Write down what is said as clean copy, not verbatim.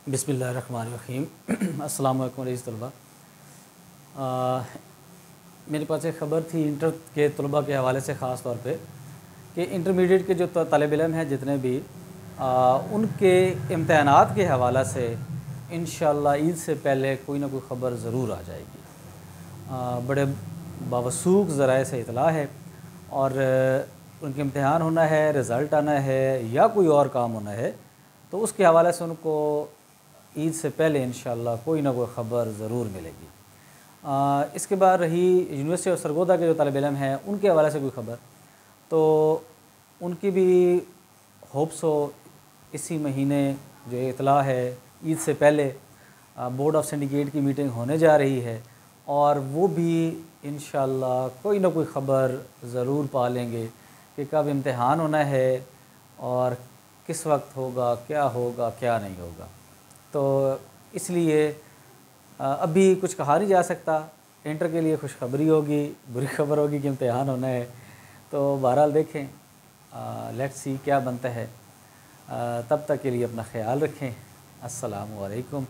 बिस्मिल्लाहिर्रहमानिर्रहीम। अस्सलाम वालेकुम रईस तलबा। मेरे पास एक ख़बर थी इंटर के तलबा के हवाले से ख़ास तौर पे कि इंटरमीडिएट के जो तालिब इल्म हैं जितने भी उनके इम्तहानात के हवाला से इंशाअल्लाह ईद से पहले कोई ना कोई ख़बर ज़रूर आ जाएगी। बड़े बावसूख ज़राए से इतला है और उनके इम्तहान होना है, रिज़ल्ट आना है या कोई और काम होना है, तो उसके हवाले से उनको ईद से पहले इंशाअल्लाह कोई ना कोई ख़बर ज़रूर मिलेगी। इसके बाद रही यूनिवर्सिटी ऑफ सरगोदा के जो तालिब इल्म हैं उनके हवाले से कोई ख़बर, तो उनकी भी होप्स हो इसी महीने जो इतला है ईद से पहले बोर्ड ऑफ सिंडिकेट की मीटिंग होने जा रही है और वो भी इंशाअल्लाह कोई ना कोई ख़बर ज़रूर पा लेंगे कि कब इम्तहान होना है और किस वक्त होगा, क्या नहीं होगा। तो इसलिए अभी कुछ कहा नहीं जा सकता। इंटर के लिए खुशखबरी होगी, बुरी खबर होगी कि इम्तहान होना है। तो बहरहाल देखें, लेट्स सी क्या बनता है। तब तक के लिए अपना ख्याल रखें। अस्सलामु अलैकुम।